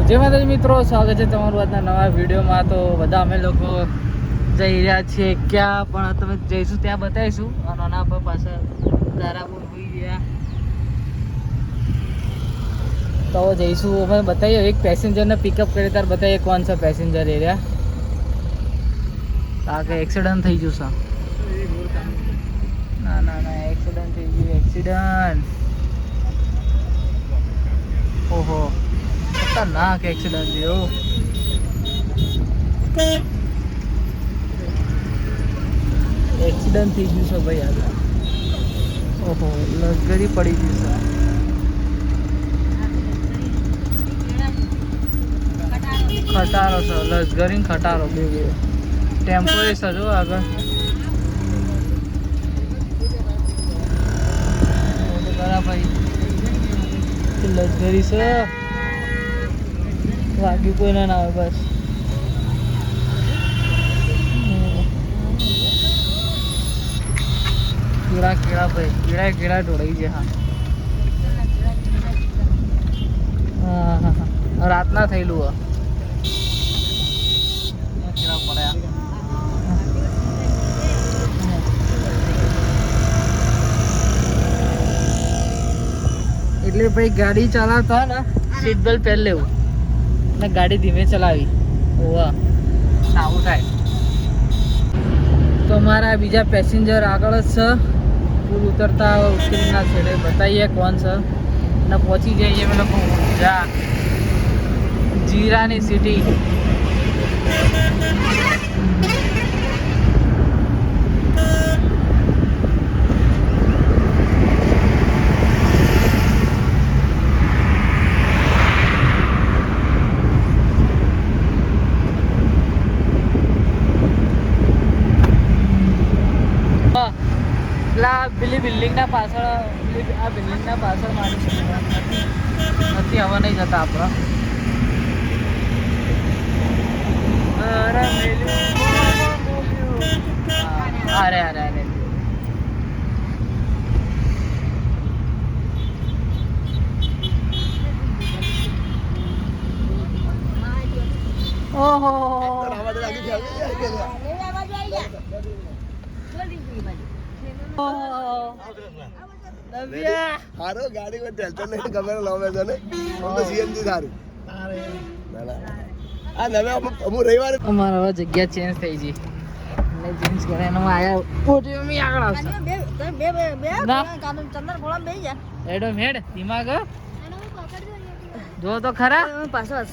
જય માતાજી મિત્રો, સ્વાગત છે તમારું આજના નવા વિડીયોમાં. તો બધા અમે લોકો જઈ રહ્યા છીએ ક્યાં પણ તમે જઈશું ત્યાં બતાવીશું. અને આના પર પાછળ તારાપુર હોઈ ગયા તો જઈશું અમે બતાવીએ. એક પેસેન્જરને પિકઅપ કરી ત્યારે બતાવીએ કોણ છે પેસેન્જર એરિયા. આ કે એક્સિડન્ટ થઈ ગયું છે. ના ના ના, એક્સિડન્ટ થઈ ગયું, એક્સિડન્ટ. ઓહો, ખતરનાક એક્સિડન્ટ થયો. એક્સિડન્ટ થઈ ગયું છે ભાઈ આગળ. ઓહો, લગરી પડી ગયું છે. ખટારો છે, લશ્કરી ખટારો બે ટેમ્પો એ છે જો આગળ. ભાઈ લશ્કરી છે, વાગ્યું કોઈ ના આવે બસ. કેળા કેળા ભાઈ, કેળા કેળા ઢોળાઈ ગયા. હા હા હા, રાતના થયેલું કેળા પડ્યા. એટલે ભાઈ ગાડી ચલાવતા ને સીટ બેલ્ટ પહેરી લેવું ને ગાડી ધીમે ચલાવી. ઓવા આવું થાય. તો અમારા બીજા પેસેન્જર આગળ જ છે. પુલ ઉતરતા ઉતરીના છેડે બતાવીએ કોણ છે ને પહોંચી જઈએ અમે લોકો ઊંઝા, જીરાની સિટી. પેલી બિલ્ડિંગના પાછળ, આ બિલ્ડિંગના પાછળ મારી નથી, હવે નહીં જતા આપણે. અરે અરે અરે, ઓહો હારો ગાડી માં ટેન્શન નહીં, ગમે લાવે છે ને સીએનજી સારું. આ નવે અમુ રવિવારે અમારા હવે જગ્યા ચેન્જ થઈ ગઈ એટલે ચેન્જ કરીને આયા ઓટી મી આગળ આવશે. એડો મેડ દિમાગ જો તો ખરા. પાછળ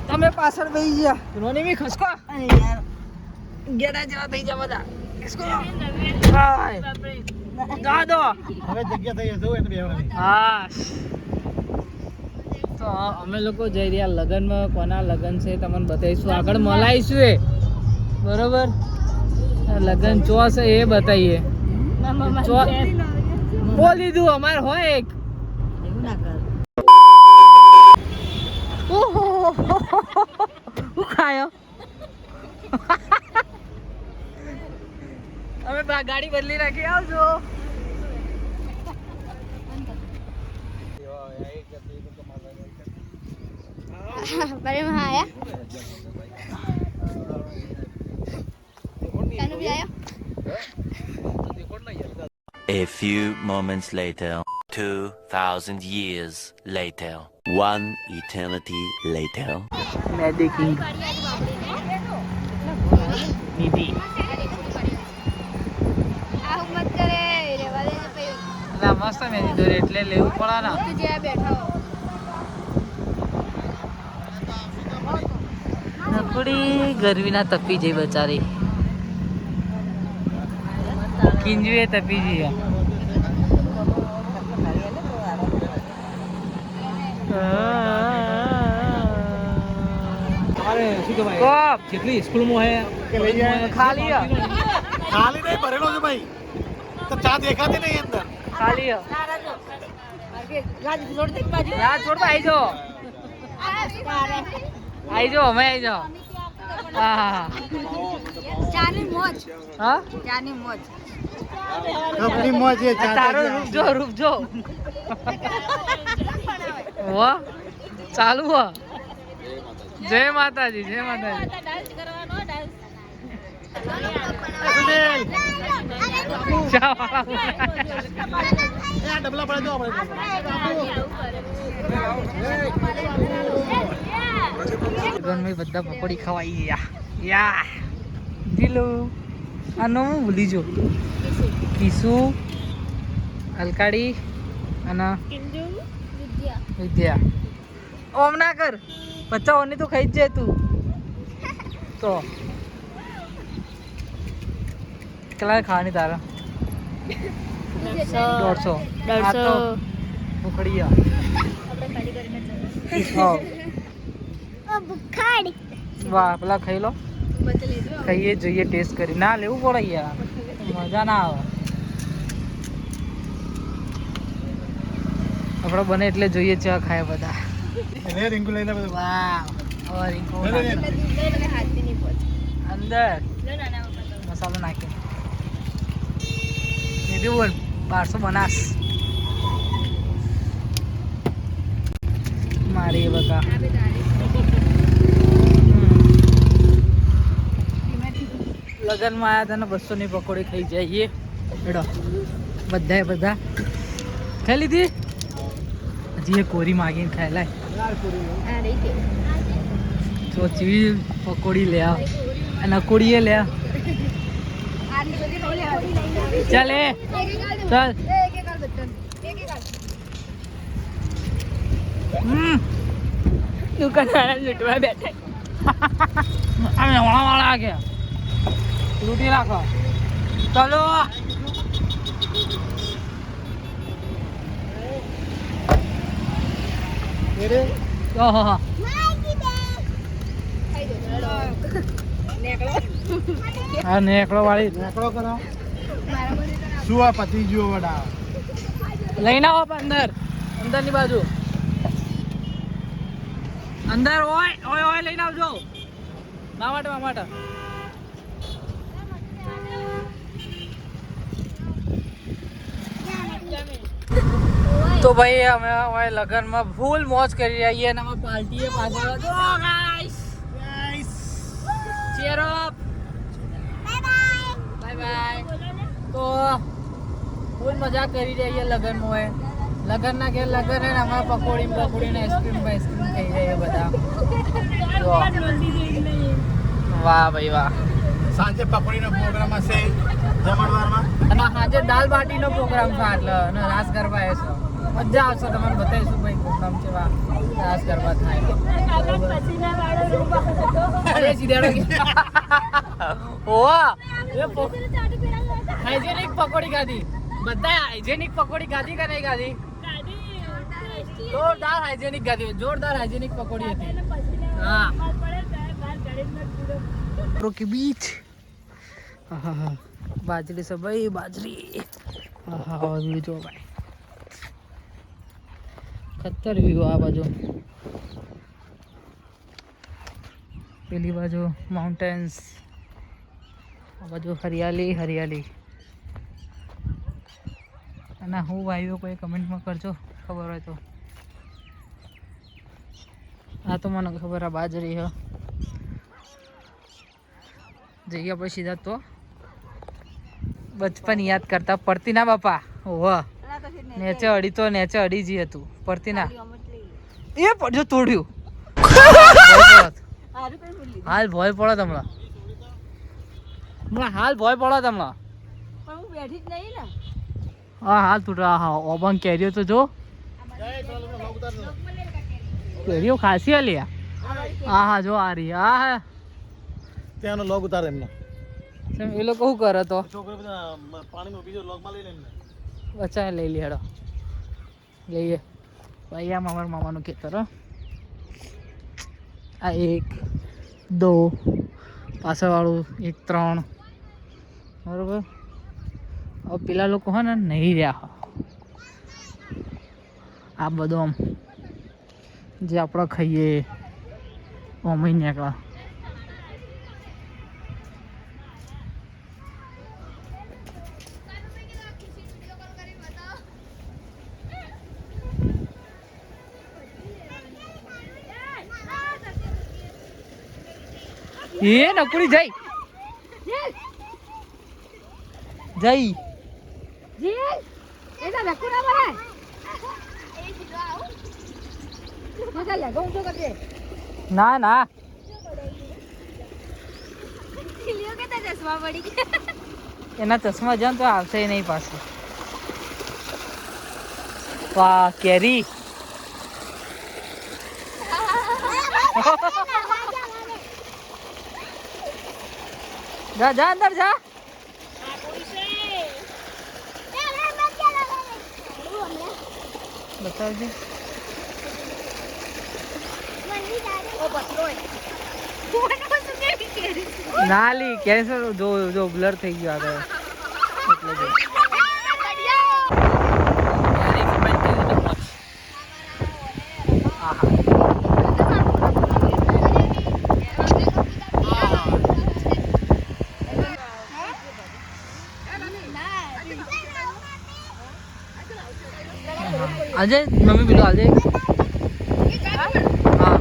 તમે પાછળ બેસી ગયા, રોની મી ખસકો ગેડા જેવા થઈ જા બધા. હા, તો અમે લોકો જઈ રહ્યા લગ્નમાં. કોના લગ્ન છે તમને બતાવીશું, આગળ મલાઈશું એ બરોબર. લગ્ન ચો છે એ બતાવીએ. બોલી દીધું અમારે હોય એક. એવું ના કર. ઓહો હું ખાયો. અમે ગાડી બદલી રાખી, આવજો. A few moments later, 2000 years later, one eternity later. મેડિકિંગ નીતિ ના મસ્ત મેદી દોરે એટલે લેવું પડે ને. નકડી ગરમી ના તપી જઈ બચારી, કિંજવે તપી જઈ. કેટલી સ્કૂલમાં હે કે લઈ જાય ખાલી ખાલી નહીં ભરેલો છે ભાઈ, તો ચા દેખાતી નહીં અંદર. ખાલી યાર છોડ આઈ જો, આઈ જો, અમે આઈ જાઓ. હા હા ચાની મોજ. હા, ચાની મોજ. કપની મોજ છે. તારો રૂપ જો, રૂપ જો. વાહ ચાલુ હો. જય માતાજી જય માતાજી. ડબલા પડે જો આપણે બધા પકોડી ખવાઈ ગયા યા દિલો આનો હું ભૂલી જો કિસુ અલકાડી અને વિદ્યા ઓમ ના કર બચ્ચા ઓની તો ખાઈ જ જાય તું તો કેટલા ખાવાની તારા 150 આ તો ભૂખડી વાહ પેલા ખાઈ લો ખાઈએ જોઈએ ટેસ્ટ કરી ના લેવું પડે યાર મજા ના આવે આપણે બને એટલે જોઈએ છે ખાય બધા લે રિંકુ લઈ લે બધું વાહ ઓ રિંકુ અંદર મસાલો નાખી દીદી બોલ 1250 મારી બકા લગનમાં આવ્યા હતા ને 200 ની પકોડી ખાઈ જઈએ એડો બધા ખાઈ લીધી હજી એ કોરી માગીને ખાઈ લાય તો ચીવી પકોડી લે આવ અને કોડીએ લે આવ ચાલ એ ચાલ દુકાનવાળા લૂંટવા બેઠા અમે વાળા આ ગયા લૂંટી રાખો ચાલો ઓહો હા નેકળો વાળી નેકળો કરો શું આ પતિ જુઓ વડા લઈને આવો અંદર અંદરની બાજુ અંદર ઓય લઈને આવજો મા માટે તો ભાઈ અમે અમારે લગનમાં ફૂલ મોજ કરી રહ્યા છીએ અને અમે પાર્ટીએ પાછળ ચીયર અપ બાય બાય તો ફૂલ મજા કરી રહ્યા છીએ લગનમાં હોય લગનના કે લગન હે ને અમે પકોડી ને આઈસ્ક્રીમ ખાઈ રહ્યા બધા વાહ ભાઈ વાહ સાંજે પકોડીનો પ્રોગ્રામ હશે જમણવારમાં અને સાંજે દાલ બાટીનો પ્રોગ્રામ છે એટલે અને રાસ ગરબા એ છે મજા આવશે તમને બતાવીશું ભાઈ પ્રોગ્રામ છે વાહ રાસ ગરબા થાય અરે સીધાડો ઓવા હાઇજેનિક પકોડી ખાધી બધા હાઇજેનિક પકોડી ખાધી કે નહીં ખાધી જોરદાર હાઇજેનિક પકોડી હતી હા રોકી બીચ હા બાજરી છે ભાઈ બાજરી હા વ્યૂ જો ભાઈ ખતર વ્યૂ આ બાજુ પેલી બાજુ માઉન્ટેન્સ આ બાજુ હરિયાળી અને હું આવ્યો કોઈ કમેન્ટમાં કરજો ખબર હોય તો આ તો મને ખબર આ બાજરી હ જઈએ આપણે સીધા તો બચપન યાદ કરતા પડતી ના બાપા વાહ નેચે અડી જી હતું પડતી ના એ પડજો તોડ્યું હાલ ભોય પડો તમલા હા હાલ તૂટા હા ઓબંગ કેરીઓ તો જો કેરીઓ ખાસી આલી હા જો આ રહી હા ત્યાંનો લોગ ઉતારે એમને એ લોકો શું કરે તો છોકરો બધા પાણીનો બીજો લોગમાં લઈ લે ને બચ્ચા લઈ લે હેડો લઈએ ભાઈ આ મામાનું ખેતર આ 1 2 પાછળવાળું 1 3 બરોબર હવે પેલા લોકો હે ને નહીં રહ્યા આ બધું આમ જે આપણે ખાઈએ ઓમય નીકળે એ નકુડી જઈ જઈ ના ના એના ચશ્મા જાન તો આવશે નહીં પાછું. વાહ કેરી જા જા અંદર જા. બતાવજે. ના લી કેન્સર જો જો બ્લર થઈ ગયો આગળ એટલે જો. આજે મમ્મી પેલું આજે હા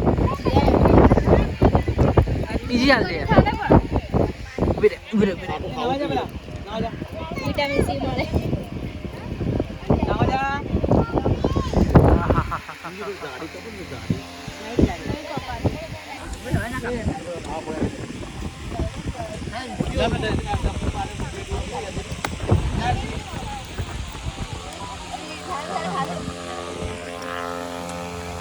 બીજી હાલ દે વિટામિન સી મળે.